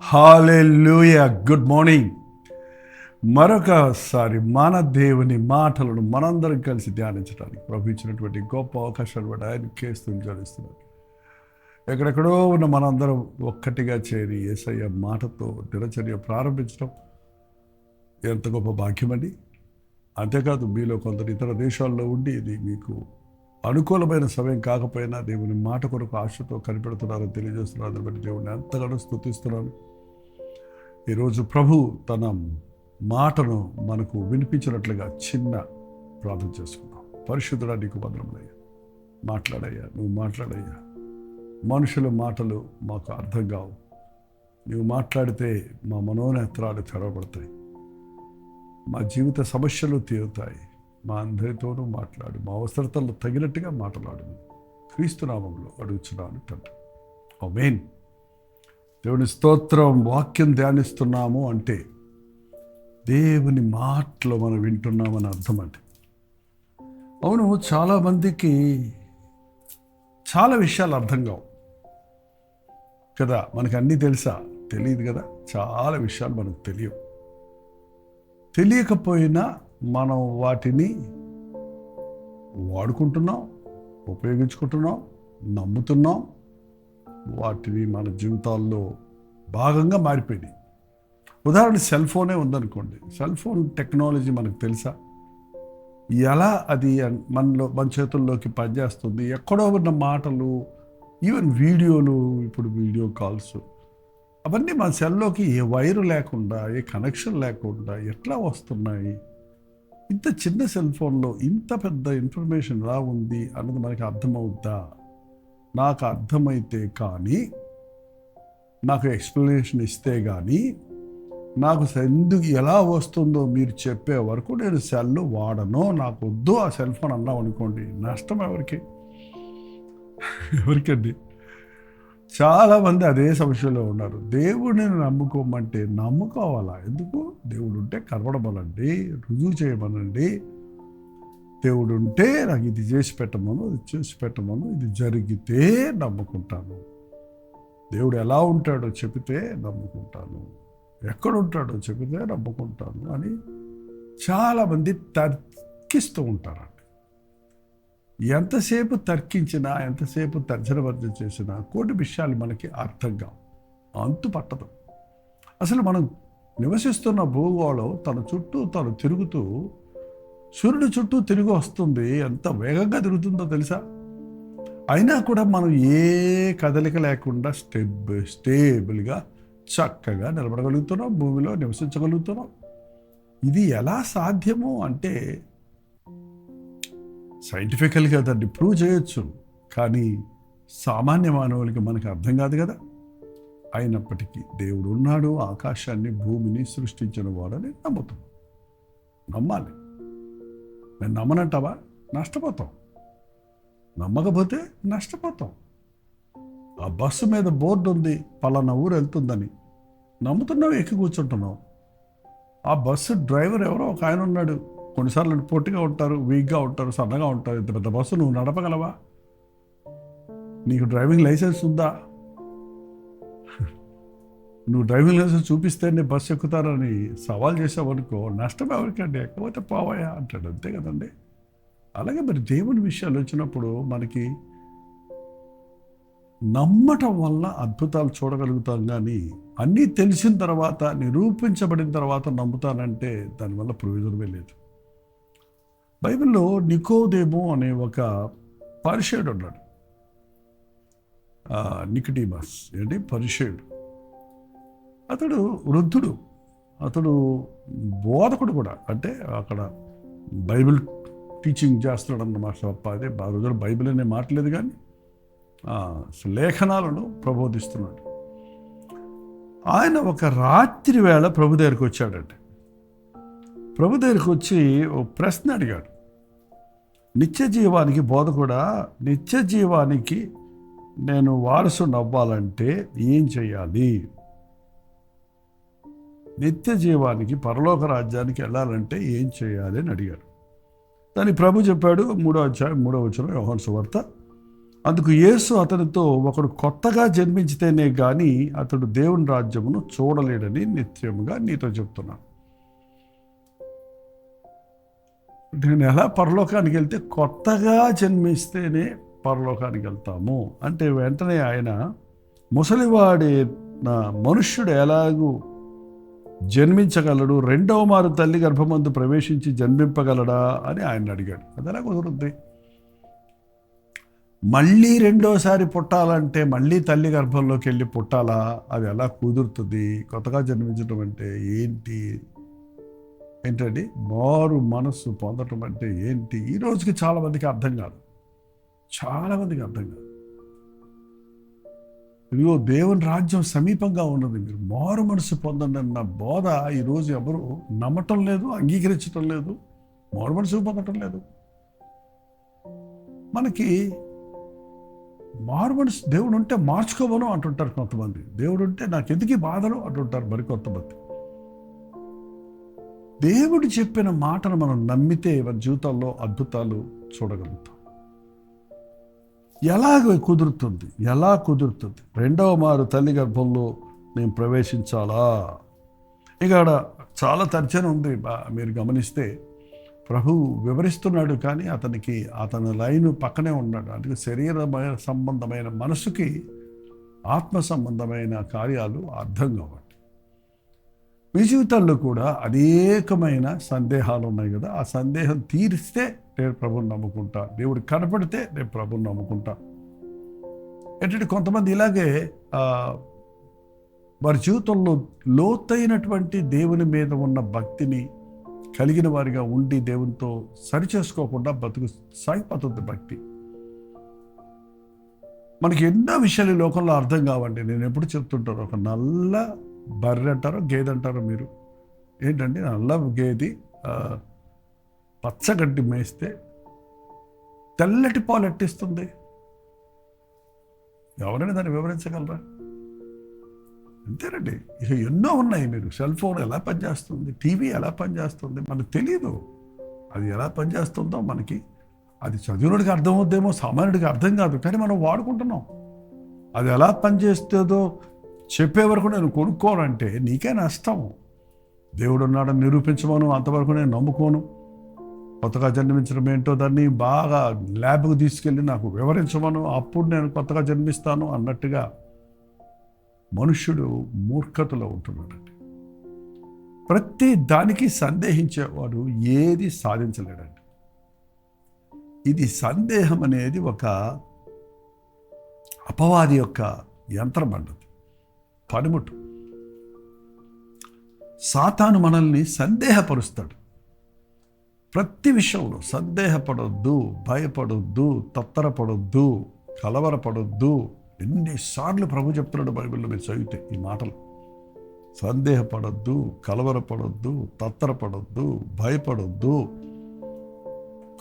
హల్లెలూయా. Good morning. మరొకసారి మన దేవుని మాటలను మనందరం కలిసి ధ్యానించడానికి ప్రభు ఇచ్చినటువంటి గొప్ప అవకాశాలు కూడా ఆయన కేస్తుని గడిస్తున్నారు. ఎక్కడెక్కడో ఉన్న మనందరం ఒక్కటిగా చేరి యేసయ్య మాటతో దినచర్య ప్రారంభించడం ఎంత గొప్ప భాగ్యమండి. అంతేకాదు, మీలో కొందరు ఇతర దేశాల్లో ఉండి ఇది మీకు అనుకూలమైన సమయం కాకపోయినా దేవుని మాట కొరకు ఆశతో కనిపెడుతున్నారని తెలియజేస్తున్నారు. దాన్ని బట్టి దేవుడిని ఎంతగానో స్తుతిస్తున్నాను. ఈరోజు ప్రభు తన మాటను మనకు వినిపించినట్లుగా చిన్న ప్రార్థన చేసుకున్నాం. పరిశుద్ధుడా, నీకు వందనములయ్యా. మాట్లాడయ్యా, నువ్వు మాట్లాడయ్యా. మనుషుల మాటలు మాకు అర్థం కావు. నువ్వు మాట్లాడితే మా మనోనేత్రాలు తెరవబడతాయి, మా జీవిత సమస్యలు తీరుతాయి. మా అందరితోనూ మాట్లాడు, మా అవసరతలు తగినట్టుగా మాట్లాడు. క్రీస్తు నామములో అడుగుచున్నాను తండ్రి, ఆమేన్. దేవుని స్తోత్రం. వాక్యం ధ్యానిస్తున్నాము అంటే దేవుని మాటలు మనం వింటున్నామని అర్థం అండి. అవును, చాలామందికి చాలా విషయాలు అర్థం కావు కదా. మనకు అన్నీ తెలుసా? తెలియదు కదా. చాలా విషయాలు మనకు తెలియకపోయినా మనం వాటిని వాడుకుంటున్నాం, ఉపయోగించుకుంటున్నాం, నమ్ముతున్నాం. వాటిని మన జీవితాల్లో భాగంగా మారిపోయినాయి. ఉదాహరణ, సెల్ ఫోనే ఉందనుకోండి. సెల్ ఫోన్ టెక్నాలజీ మనకు తెలుసా? ఎలా అది మన చేతుల్లోకి పనిచేస్తుంది? ఎక్కడో ఉన్న మాటలు, ఈవెన్ వీడియోలు, ఇప్పుడు వీడియో కాల్స్, అవన్నీ మన సెల్లోకి ఏ వైరు లేకుండా, ఏ కనెక్షన్ లేకుండా ఎట్లా వస్తున్నాయి? ఇంత చిన్న సెల్ ఫోన్లో ఇంత పెద్ద ఇన్ఫర్మేషన్ ఎలా ఉంది అన్నది మనకి అర్థమవుద్దా? నాకు అర్థమైతే కానీ, నాకు ఎక్స్ప్లెనేషన్ ఇస్తే కానీ, నాకు ఎందుకు ఎలా వస్తుందో మీరు చెప్పే వరకు నేను సెల్ వాడను, నాకు వద్దు ఆ సెల్ ఫోన్ అన్నాం అనుకోండి, నష్టం ఎవరికండి? చాలామంది అదే సమస్యలో ఉన్నారు. దేవుడిని నమ్ముకోమంటే నమ్ముకోవాలా? ఎందుకు? దేవుడు ఉంటే కనబడమనండి, రుజువు చేయమనండి. దేవుడు ఉంటే నాకు ఇది చేసి పెట్టమను, అది చేసి పెట్టమను, ఇది జరిగితే నమ్ముకుంటాను. దేవుడు ఎలా ఉంటాడో చెబితే నమ్ముకుంటాను, ఎక్కడుంటాడో చెబితే నమ్ముకుంటాను అని చాలామంది తర్కిస్తూ ఉంటారండి. ఎంతసేపు తర్కించినా, ఎంతసేపు తర్జనభర్జన చేసినా కొన్ని విషయాలు మనకి అర్థం కావు, అంతు పట్టదు. అసలు మనం నివసిస్తున్న భూగోళం తన చుట్టూ తను తిరుగుతూ సూర్యుడి చుట్టూ తిరిగి వస్తుంది. ఎంత వేగంగా తిరుగుతుందో తెలుసా? అయినా కూడా మనం ఏ కదలిక లేకుండా స్టేబుల్గా చక్కగా నిలబడగలుగుతున్నాం, భూమిలో నివసించగలుగుతున్నాం. ఇది ఎలా సాధ్యము అంటే సైంటిఫికల్గా దాన్ని ప్రూవ్ చేయొచ్చు, కానీ సామాన్య మానవులకి మనకు అర్థం కాదు కదా. అయినప్పటికీ దేవుడు ఉన్నాడు, ఆకాశాన్ని భూమిని సృష్టించిన వాడని నమ్ముతాం. నమ్మాలి. నేను నమ్మనంటావా? నష్టపోతాం. నమ్మకపోతే నష్టపోతాం. ఆ బస్సు మీద బోర్డు ఉంది, పలానా ఊరు వెళ్తుందని. నమ్ముతున్నావు, ఎక్కి కూర్చుంటున్నావు. ఆ బస్సు డ్రైవర్ ఎవరో ఒక ఆయన ఉన్నాడు. కొన్నిసార్లు పొట్టిగా ఉంటారు, వీక్గా ఉంటారు, సన్నగా ఉంటారు. ఇంత పెద్ద బస్సు నువ్వు నడపగలవా? నీకు డ్రైవింగ్ లైసెన్స్ ఉందా? నువ్వు డ్రైవింగ్ లైసెన్స్ చూపిస్తేనే బస్సు ఎక్కుతారని సవాల్ చేసావు అనుకో, నష్టం ఎవరికండి? ఎక్కకపోతే పోవాయా అంటాడు, అంతే కదండి. అలాగే మరి దేవుని విషయాలు వచ్చినప్పుడు మనకి నమ్మటం వల్ల అద్భుతాలు చూడగలుగుతాం, కానీ అన్నీ తెలిసిన తర్వాత, నిరూపించబడిన తర్వాత నమ్ముతానంటే దానివల్ల ప్రయోజనమే లేదు. బైబిల్లో నికోదేము అనే ఒక పరిసయ్యుడు ఉన్నాడు. నికోడిమస్ పరిసయ్యుడు. అతడు వృద్ధుడు, అతడు బోధకుడు కూడా. అంటే అక్కడ బైబిల్ టీచింగ్ చేస్తున్నాడు అన్నమాట. అదే రోజులు బైబిల్ అనే మాటలేదు, కానీ లేఖనాలను ప్రబోధిస్తున్నాడు. ఆయన ఒక రాత్రి వేళ ప్రభు దగ్గరికి వచ్చాడంటే, ప్రభు దగ్గరికి వచ్చి ఓ ప్రశ్న అడిగాడు. నిత్య జీవానికి బోధకుడా, నిత్య జీవానికి నేను వారసుని అవ్వాలంటే ఏం చేయాలి? నిత్య జీవానికి, పరలోక రాజ్యానికి వెళ్ళాలంటే ఏం చేయాలి అని అడిగాడు. దానికి ప్రభు చెప్పాడు, 3వ అధ్యాయం 3వ వచనం, యోహాను సువార్త అందుకు యేసు అతనితో, ఒకడు కొత్తగా జన్మించితేనే గాని అతడు దేవుని రాజ్యమును చూడలేడని నిత్యముగా నీతో చెప్తున్నాను. నేను ఎలా పరలోకానికి వెళ్తే కొత్తగా జన్మిస్తేనే పరలోకానికి వెళ్తాము అంటే, వెంటనే ఆయన ముసలివాడే నా మనుష్యుడు ఎలాగూ జన్మించగలడు, రెండవ మారు తల్లి గర్భమందు ప్రవేశించి జన్మింపగలడా అని ఆయన అడిగాడు. అది ఎలా కుదురుద్ది? మళ్ళీ రెండోసారి పుట్టాలంటే మళ్ళీ తల్లి గర్భంలోకి వెళ్ళి పుట్టాలా? అది ఎలా కుదురుతుంది? కొత్తగా జన్మించడం అంటే ఏంటండి? మారు మనస్సు పొందటం అంటే ఏంటి? ఈ రోజుకి చాలామందికి అర్థం కాదు. ఇదిగో దేవుని రాజ్యం సమీపంగా ఉన్నది, మీరు మారు మనసు పొందండి అన్న బోధ ఈరోజు ఎవరు నమ్మటం లేదు, అంగీకరించటం లేదు, మారు మనసు పొందటం లేదు. మనకి మారు మనసు దేవుడు ఉంటే మార్చుకోవను అంటుంటారు కొంతమంది, దేవుడు ఉంటే నాకు ఎందుకు ఈ బాధలు అంటుంటారు మరి కొంతమంది. దేవుడు చెప్పిన మాటను మనం నమ్మితే మన జీవితాల్లో అద్భుతాలు చూడగలుగుతాం. ఎలా కుదురుతుంది? రెండవ మారు తల్లి గర్భంలో నేను ప్రవేశించాలా? ఇక్కడ చాలా తర్జన ఉంది. మీరు గమనిస్తే ప్రభు వివరిస్తున్నాడు, కానీ అతని లైన్ పక్కనే ఉన్నాడు. అందుకే శరీరమైన సంబంధమైన మనసుకి ఆత్మ సంబంధమైన కార్యాలు అర్థం కావాలి. మీ జీవితాల్లో కూడా అనేకమైన సందేహాలు ఉన్నాయి కదా, ఆ సందేహం తీరిస్తే నేను ప్రభుని నమ్ముకుంటా, దేవుడు కనపడితే నేను ప్రభుని నమ్ముకుంటా. ఏంటంటే కొంతమంది ఇలాగే వారి జీవితంలో లోతైనటువంటి దేవుని మీద ఉన్న భక్తిని కలిగిన వారిగా ఉండి దేవునితో సరిచేసుకోకుండా బతుకు సాగిపోతుంది భక్తి. మనకి ఎన్నో విషయాలు ఈ లోకంలో అర్థం కావండి. నేను ఎప్పుడు చెప్తుంటాను, ఒక నల్ల బర్రె అంటారో గేదె అంటారో మీరు, ఏంటండి నల్ల గేది పచ్చగడ్డి మేస్తే తెల్లటి పాలు ఎట్టిస్తుంది? ఎవరైనా దాన్ని వివరించగలరా? అంతేనండి. ఇక ఎన్నో ఉన్నాయి. మీరు సెల్ ఫోన్ ఎలా పనిచేస్తుంది, టీవీ ఎలా పనిచేస్తుంది మనకు తెలియదు. అది ఎలా పనిచేస్తుందో మనకి అది చదివినడికి అర్థమవుద్దేమో, సామాన్యుడికి అర్థం కాదు, కానీ మనం వాడుకుంటున్నాం. అది ఎలా పనిచేస్తుందో చెప్పే వరకు నేను కొనుక్కోనంటే నీకే నష్టం. దేవుడు ఉన్నాడని నిరూపించమను, అంతవరకు నేను నమ్ముకోను. కొత్తగా జన్మించడం ఏంటో దాన్ని బాగా ల్యాబ్కు తీసుకెళ్ళి నాకు వివరించమను, అప్పుడు నేను కొత్తగా జన్మిస్తాను అన్నట్టుగా మనుష్యుడు మూర్ఖతలో ఉంటున్నాడండి. ప్రతి దానికి సందేహించేవాడు ఏది సాధించలేడండి. ఇది సందేహం అనేది ఒక అపవాది యొక్క యంత్రం అన్నది, పనిముట్టు. సాతాను మనల్ని సందేహపరుస్తాడు. ప్రతి విషయంలో సందేహపడొద్దు, భయపడొద్దు, తత్తరపడొద్దు, కలవరపడొద్దు. ఎన్నిసార్లు ప్రభు చెప్తున్నాడు బైబిల్లో మీరు చదివితే ఈ మాటలు. సందేహపడొద్దు, కలవరపడొద్దు, తత్తరపడొద్దు, భయపడొద్దు,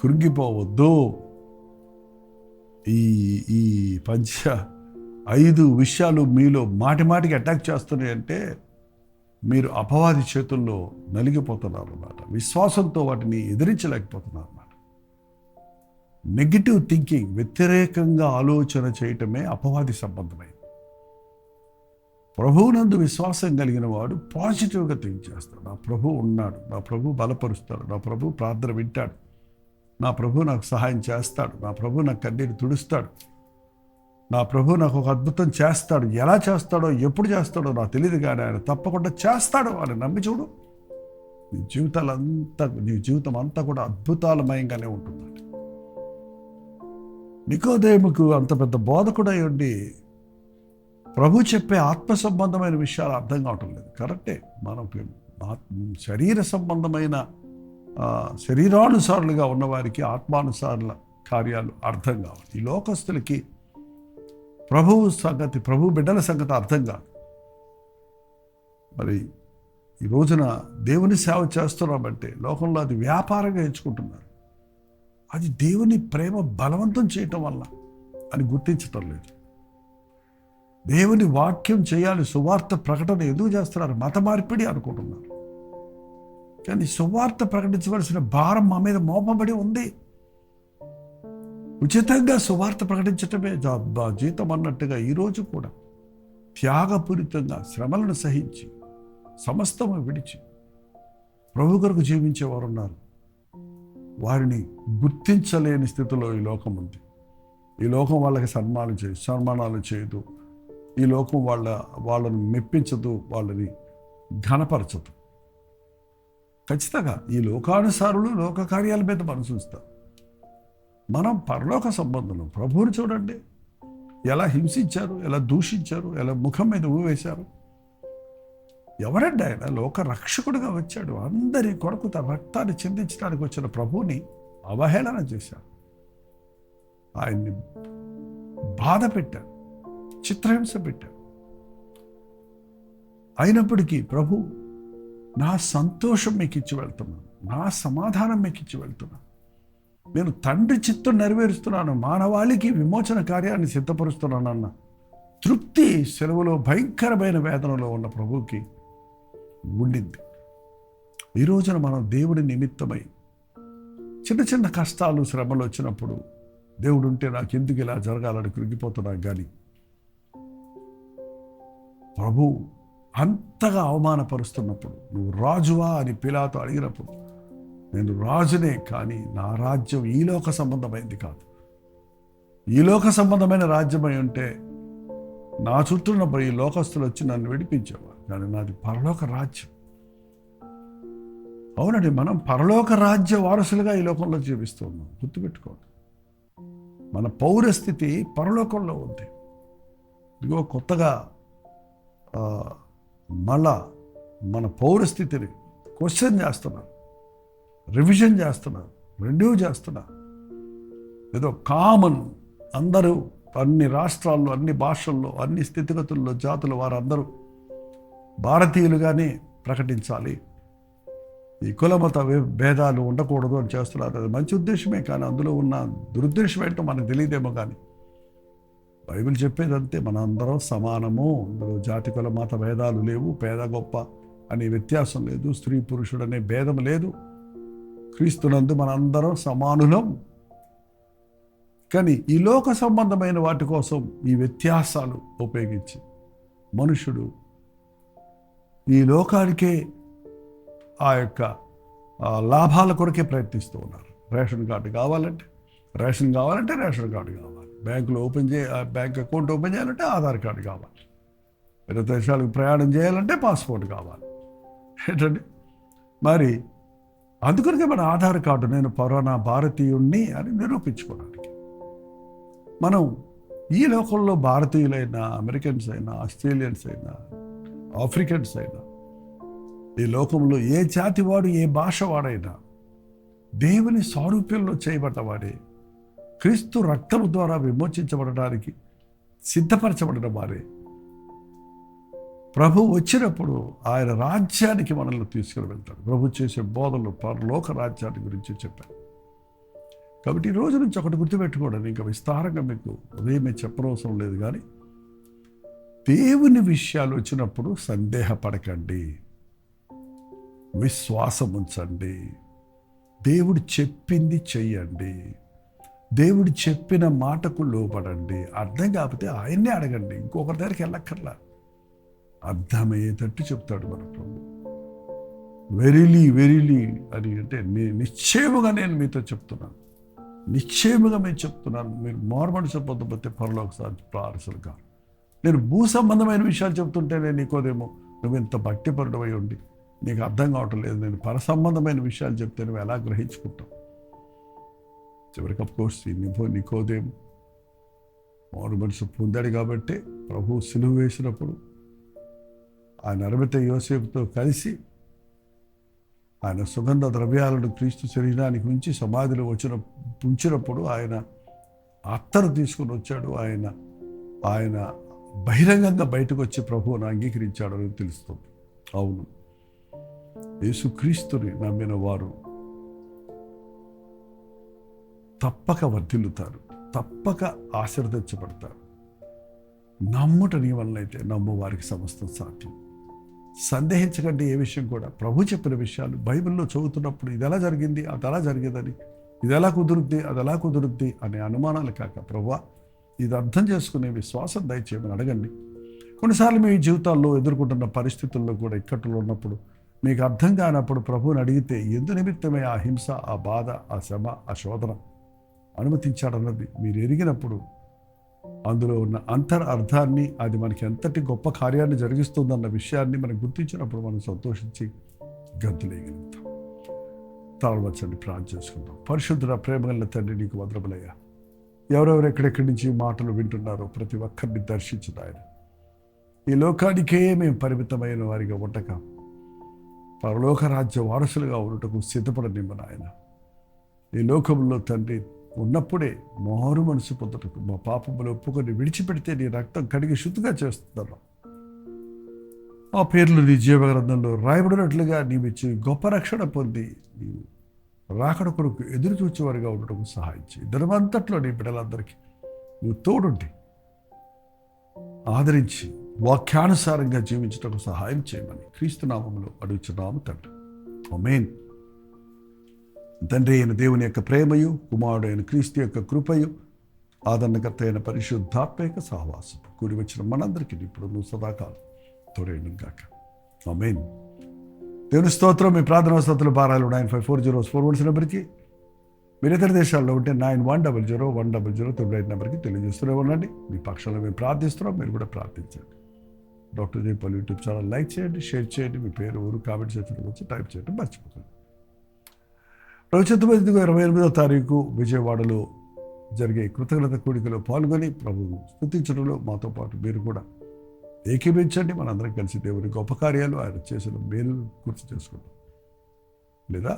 కృంగిపోవద్దు. ఈ 5 విషయాలు మీలో మాటిమాటికి అటాక్ చేస్తున్నాయంటే మీరు అపవాది చేతుల్లో నలిగిపోతున్నారు అన్నమాట. విశ్వాసంతో వాటిని ఎదిరించలేకపోతున్నారు అన్నమాట. నెగిటివ్ థింకింగ్, వ్యతిరేకంగా ఆలోచన చేయటమే అపవాది సంబంధమైంది. ప్రభువునందు విశ్వాసం కలిగిన వాడు పాజిటివ్గా థింక్ చేస్తాడు. నా ప్రభు ఉన్నాడు, నా ప్రభు బలపరుస్తాడు, నా ప్రభు ప్రార్థన వింటాడు, నా ప్రభు నాకు సహాయం చేస్తాడు, నా ప్రభు నాకు కన్నీరు తుడుస్తాడు, నా ప్రభు నాకు ఒక అద్భుతం చేస్తాడు. ఎలా చేస్తాడో, ఎప్పుడు చేస్తాడో నాకు తెలియదు, కానీ ఆయన తప్పకుండా చేస్తాడు అని నమ్మి చూడు. నీ జీవితం అంతా కూడా అద్భుతాలమయంగానే ఉంటుందండి. నికోదేముకు అంత పెద్ద బోధకుడు అయి ఉండి ప్రభు చెప్పే ఆత్మ సంబంధమైన విషయాలు అర్థం కావటం లేదు. కరెక్టే, మనకు శరీర సంబంధమైన శరీరానుసారులుగా ఉన్నవారికి ఆత్మానుసారుల కార్యాలు అర్థం కావాలి. ఈ లోకస్తులకి ప్రభు బిడ్డల సంగతి అర్థం కాదు. మరి ఈ రోజున దేవుని సేవ చేస్తున్నామంటే లోకంలో అది వ్యాపారంగా ఎంచుకుంటున్నారు. అది దేవుని ప్రేమ బలవంతం చేయటం వల్ల అని గుర్తించటం లేదు. దేవుని వాక్యం చేయాలి, సువార్త ప్రకటన ఎందుకు చేస్తున్నారు? మత మార్పిడి అనుకుంటున్నారు. కానీ సువార్త ప్రకటించవలసిన భారం మా మీద మోపబడి ఉంది. ఉచితంగా సువార్త ప్రకటించటమే జీతం అన్నట్టుగా ఈరోజు కూడా త్యాగపూరితంగా శ్రమలను సహించి సమస్తము విడిచి ప్రభు కొరకు జీవించేవారు ఉన్నారు. వారిని గుర్తించలేని స్థితిలో ఈ లోకం ఉంది. ఈ లోకం వాళ్ళకి సన్మానాలు చేయదు. ఈ లోకం వాళ్ళని మెప్పించదు, వాళ్ళని ఘనపరచదు. ఖచ్చితంగా ఈ లోకానుసారులు లోక కార్యాల మీద మనసు ఉంచుతారు. మనం పరలోక సంబంధం ప్రభువుని చూడండి, ఎలా హింసించారు, ఎలా దూషించారు, ఎలా ముఖం మీద వేశారు. ఎవరండి ఆయన? లోక రక్షకుడిగా వచ్చాడు. అందరి కొరకు తన రక్తాన్ని చిందించడానికి వచ్చిన ప్రభువుని అవహేళన చేశారు. ఆయన్ని బాధ పెట్టారు, చిత్రహింస పెట్టారు. అయినప్పటికీ ప్రభు, నా సంతోషం మీకు ఇచ్చి వెళ్తున్నాను, నా సమాధానం మీకు ఇచ్చి వెళ్తున్నాను, నేను తండ్రి చిత్తం నెరవేరుస్తున్నాను, మానవాళికి విమోచన కార్యాన్ని సిద్ధపరుస్తున్నానన్న తృప్తి సెలవులో భయంకరమైన వేదనలో ఉన్న ప్రభువుకి ఉండింది. ఈ రోజున మనం దేవుడి నిమిత్తమై చిన్న చిన్న కష్టాలు శ్రమలు వచ్చినప్పుడు దేవుడు ఉంటే నాకు ఎందుకు ఇలా జరగాలని కృంగిపోతున్నాను. కానీ ప్రభు అంతగా అవమానపరుస్తున్నప్పుడు, నువ్వు రాజువా అని పిలాతు అడిగినప్పుడు, నేను రాజునే, కానీ నా రాజ్యం ఈ లోక సంబంధమైంది కాదు. ఈ లోక సంబంధమైన రాజ్యమై ఉంటే నా చుట్టూ ఉన్న ఈ లోకస్తులు వచ్చి నన్ను విడిపించేవారు, కానీ నాది పరలోక రాజ్యం. అవునండి, మనం పరలోక రాజ్య వారసులుగా ఈ లోకంలో జీవిస్తూ ఉన్నాం. గుర్తుపెట్టుకోండి, మన పౌరస్థితి పరలోకంలో ఉంది. ఇదిగో కొత్తగా మళ్ళా మన పౌరస్థితిని క్వశ్చన్ చేస్తున్నారు, రివిజన్ చేస్తున్నారు, రెన్యూ చేస్తున్నారు. ఏదో కామన్ అందరూ అన్ని రాష్ట్రాల్లో, అన్ని భాషల్లో, అన్ని స్థితిగతుల్లో జాతుల వారందరూ భారతీయులుగానే ప్రకటించాలి, ఈ కులమత భేదాలు ఉండకూడదు అని చేస్తున్నారు. అది మంచి ఉద్దేశమే, కానీ అందులో ఉన్న దురుద్దేశం ఏంటో మనకు తెలియదేమో. కానీ బైబిల్ చెప్పేదంతే, మన అందరం సమానము, అందులో జాతి కుల మత భేదాలు లేవు, పేద గొప్ప అనే వ్యత్యాసం లేదు, స్త్రీ పురుషుడు అనే భేదం లేదు, క్రీస్తునందు మనందరం సమానులం. కానీ ఈ లోక సంబంధమైన వాటి కోసం ఈ వ్యత్యాసాలు ఉపయోగించి మనుషుడు ఈ లోకానికే ఆ యొక్క లాభాల కొరకే ప్రయత్నిస్తూ ఉన్నారు. రేషన్ కార్డు కావాలంటే రేషన్ కార్డు కావాలి, బ్యాంకులో బ్యాంక్ అకౌంట్ ఓపెన్ చేయాలంటే ఆధార్ కార్డు కావాలి, వేరే దేశాలకు ప్రయాణం చేయాలంటే పాస్పోర్ట్ కావాలి. ఏంటండి మరి అందుకనికే మన ఆధార్ కార్డు, నేను పరానా భారతీయుణ్ణి అని నిరూపించుకోవడానికి. మనం ఈ లోకంలో భారతీయులైనా, అమెరికన్స్ అయినా, ఆస్ట్రేలియన్స్ అయినా, ఆఫ్రికన్స్ అయినా, ఈ లోకంలో ఏ జాతి వాడు, ఏ భాష వాడైనా దేవుని సారూప్యంలో చేయబడ్డవాడే, క్రీస్తు రక్తము ద్వారా విమోచించబడడానికి సిద్ధపరచబడిన వారే. ప్రభు వచ్చినప్పుడు ఆయన రాజ్యానికి మనల్ని తీసుకుని వెళ్తాడు. ప్రభు చేసే బోధనలు పరలోక రాజ్యాన్ని గురించి చెప్పారు. కాబట్టి ఈ రోజు నుంచి ఒకటి గుర్తుపెట్టుకోవడం, ఇంకా విస్తారంగా మీకు ఉదయమే చెప్పనవసరం లేదు, కానీ దేవుని విషయాలు వచ్చినప్పుడు సందేహపడకండి, విశ్వాసం ఉంచండి, దేవుడు చెప్పింది చెయ్యండి, దేవుడు చెప్పిన మాటకు లోపడండి. అర్థం కాకపోతే ఆయన్నే అడగండి, ఇంకొకరి దగ్గరికి వెళ్ళక్కర్లా. అర్థమయ్యేటట్టు చెప్తాడు మన ప్రభు. వెరీలీ అని అంటే నిశ్చయముగా నేను మీతో చెప్తున్నాను, నిశ్చయముగా మేము చెప్తున్నాను, మీరు మారుమనసు పొందకపోతే పరలోక వారసులు కాదు. నేను భూ సంబంధమైన విషయాలు చెప్తుంటే నేను నీకోదేమో నువ్వు ఇంత భక్తిపరుడమై ఉండి నీకు అర్థం కావటం లేదు, నేను పర సంబంధమైన విషయాలు చెప్తే నువ్వు ఎలా గ్రహించుకుంటావు? చివరికి అఫ్కోర్స్ నీకోదేమో మారు మనసు పొందాడు కాబట్టి ప్రభు సిలువ వేసినప్పుడు ఆయన అరబిత యోసేపుతో కలిసి ఆయన సుగంధ ద్రవ్యాలను క్రీస్తు శరీరానికి ఉంచి సమాధిలో ఉంచినప్పుడు ఆయన అత్తరు తీసుకుని వచ్చాడు. ఆయన బహిరంగంగా బయటకు వచ్చి ప్రభువును అంగీకరించాడు అని తెలుస్తుంది. అవును, యేసుక్రీస్తుని నమ్మిన వారు తప్పక వర్ధిల్లుతారు, తప్పక ఆశీర్వదించబడతారు. నమ్ముట నీ వలనైతే నమ్ము వారికి సమస్తం సాధ్యం. సందేహించకండి ఏ విషయం కూడా. ప్రభు చెప్పిన విషయాలు బైబిల్లో చదువుతున్నప్పుడు ఇది ఎలా జరిగింది, అది ఎలా జరిగిందని ఇది ఎలా కుదురుద్ది, అది ఎలా కుదురుద్ది అనే అనుమానాలు కాక, ప్రభువా ఇది అర్థం చేసుకునే విశ్వాసం దయచేయమని అడగండి. కొన్నిసార్లు మీ జీవితాల్లో ఎదుర్కొంటున్న పరిస్థితుల్లో కూడా ఇక్కట్లు ఉన్నప్పుడు, మీకు అర్థం కానప్పుడు ప్రభువుని అడిగితే ఎందు నిమిత్తమే ఆ హింస, ఆ బాధ, ఆ శ్రమ, ఆ శోధన అనుమతించాడన్నది మీరు ఎరిగినప్పుడు, అందులో ఉన్న అర్థాన్ని, అది మనకి ఎంతటి గొప్ప కార్యాన్ని జరిగిస్తుందన్న విషయాన్ని మనం గుర్తించినప్పుడు మనం సంతోషించి గంతులేయగలుగుతాం. తాళవచ్చండి, ప్రార్థన చేసుకుందాం. పరిశుద్ధుడ, ప్రేమగల తండ్రి, నీకు వందనములయ్యా. ఎవరెవరు ఎక్కడెక్కడి నుంచి మాటలు వింటున్నారో ప్రతి ఒక్కరిని దర్శించుడు ఆయన. ఈ లోకానికే మేము పరిమితమైన వారిగా ఉండక పరలోక రాజ్య వారసులుగా ఉండటకు సిద్ధపడనిమ్మ నాయన. ఈ లోకంలో తండ్రి ఉన్నప్పుడే మారు మనసు పొందటకు, మా పాపములు ఒప్పుకొని విడిచిపెడితే నీ రక్తం కడిగి శుద్ధిగా చేస్తున్నాను. ఆ పేర్లు నీ జీవగ్రంథంలో రాయబడినట్లుగా నీవిచ్చి గొప్ప రక్షణ పొంది నీవు రాకడ కొరకు ఎదురు చూచేవారిగా ఉండటం సహాయం చేయి. దినమంతట్లో నీ బిడ్డలందరికీ నువ్వు తోడుండి ఆదరించి వాక్యానుసారంగా జీవించటకు సహాయం చేయమని క్రీస్తు నామములో అడుగుచున్నాము తండ్రి. ఆమేన్. తండ్రి అయిన దేవుని యొక్క ప్రేమయు, కుమారుడు అయిన క్రీస్తు యొక్క కృపయు, ఆదరణకర్త అయిన పరిశుద్ధాత్మ యొక్క సహవాసం కూడి వచ్చిన మనందరికీ ఇప్పుడు నువ్వు సదాకాలం తోడేను గాక. ఆమేన్. దేవుని స్తోత్రం. మీ ప్రార్థనా స్తోత్రాల భారాలు 954041 నెంబర్కి, మీరు ఇతర దేశాల్లో ఉంటే 91001009 నెంబర్కి తెలియజేస్తూనే ఉండండి. మీ పక్షంలో మేము ప్రార్థిస్తున్నాం, మీరు కూడా ప్రార్థించండి. Doctor Jaipal YouTube channel like చేయండి, షేర్ చేయండి. మీ పేరు, ఊరు కామెంట్ సెక్షన్కి వచ్చి టైప్ చేయడం మర్చిపోకండి. 28వ తారీఖు విజయవాడలో జరిగే కృతజ్ఞత కూడికలో పాల్గొని ప్రభువు స్తుతించడంలో మాతో పాటు మీరు కూడా ఏకీభించండి. మనందరం కలిసి దేవుని గొప్ప కార్యాలు, ఆయన చేసిన మేలు గుర్తు చేసుకుంటాం. లేదా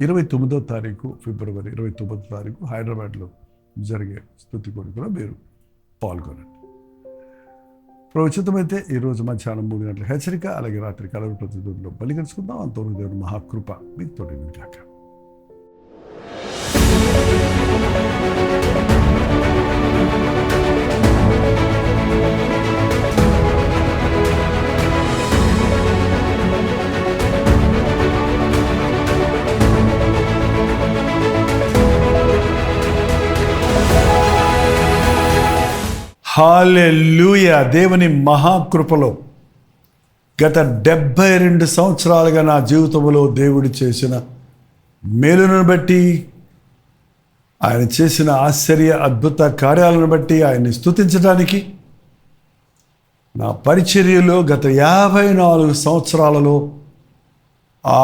29వ తారీఖు ఫిబ్రవరి 29వ తారీఖు హైదరాబాద్లో జరిగే స్తుతి కూడికలో మీరు పాల్గొనండి. ప్రవచితమైతే ఈరోజు మధ్యాహ్నం 3 గంటల హెచ్చరిక, అలాగే రాత్రి కలవ ప్రతిదూరంలో బలి కలుసుకుందాం. అంతవరకు దేవుని మహాకృప మీకు తోడేను గాక. హల్లెలూయా. దేవుని మహాకృపలో గత 72 సంవత్సరాలుగా నా జీవితంలో దేవుడు చేసిన మేలును బట్టి, ఆయన చేసిన ఆశ్చర్య అద్భుత కార్యాలను బట్టి ఆయన్ని స్తుతించడానికి, నా పరిచర్యలో గత 54 సంవత్సరాలలో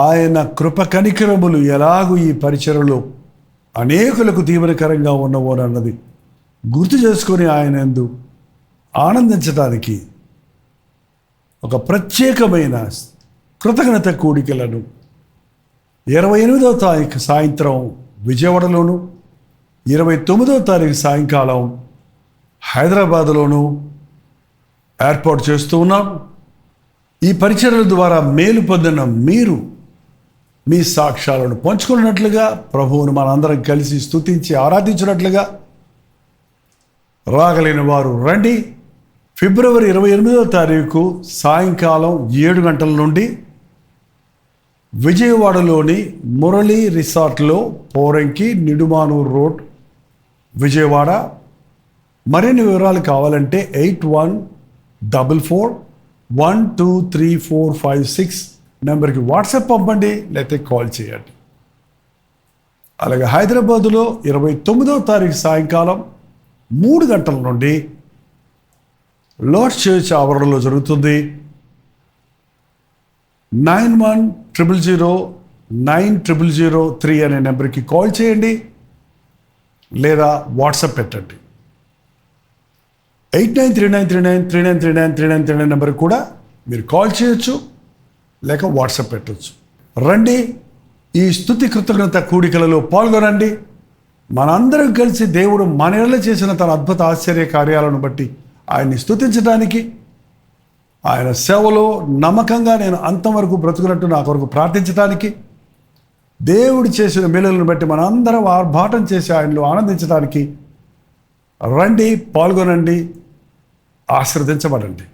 ఆయన కృప కనికరములు ఎలాగూ ఈ పరిచర్యలో అనేకులకు దీవెనకరంగా ఉన్నవోనన్నది గుర్తు చేసుకొని ఆయన యందు ఆనందించడానికి ఒక ప్రత్యేకమైన కృతజ్ఞత కూడికలను 28వ తారీఖు సాయంత్రం విజయవాడలోను, 29వ తారీఖు సాయంకాలం హైదరాబాదులోను ఏర్పాటు చేస్తూ ఉన్నాం. ఈ పరిచర్యల ద్వారా మేలు పొందిన మీరు మీ సాక్ష్యాలను పంచుకున్నట్లుగా, ప్రభువును మనందరం కలిసి స్తుతించి ఆరాధించినట్లుగా, రాగలిగిన వారు రండి. ఫిబ్రవరి 28వ తారీఖు సాయంకాలం 7 గంటల నుండి విజయవాడలోని మురళీ రిసార్ట్లో, పోరంకి, నిడుమానూర్ రోడ్, విజయవాడ. మరిన్ని వివరాలు కావాలంటే 8144123456 నెంబర్కి వాట్సాప్ పంపండి, లేకపోతే కాల్ చేయండి. అలాగే హైదరాబాదులో 29వ తారీఖు సాయంకాలం 3 గంటల నుండి లార్డ్స్ చర్చ్ ఆవరణలో జరుగుతుంది. 9100090003 అనే నెంబర్కి కాల్ చేయండి, లేదా వాట్సాప్ పెట్టండి. 893939393939 నెంబర్కి కూడా మీరు కాల్ చేయొచ్చు, లేక వాట్సాప్ పెట్టచ్చు. రండి, ఈ స్తుతి కృతజ్ఞత కూడికలలో పాల్గొనండి. మనందరం కలిసి దేవుడు మన ఎడల చేసిన తన అద్భుత ఆశ్చర్య కార్యాలను బట్టి ఆయన్ని స్తుతించడానికి, ఆయన సేవలో నమ్మకంగా నేను అంతం వరకు బ్రతుకున్నట్టు నా కొరకు ప్రార్థించడానికి, దేవుడు చేసిన మేలులను బట్టి మనందరం ఆర్భాటం చేసి ఆయనలో ఆనందించడానికి రండి, పాల్గొనండి, ఆశీర్వదించబడండి.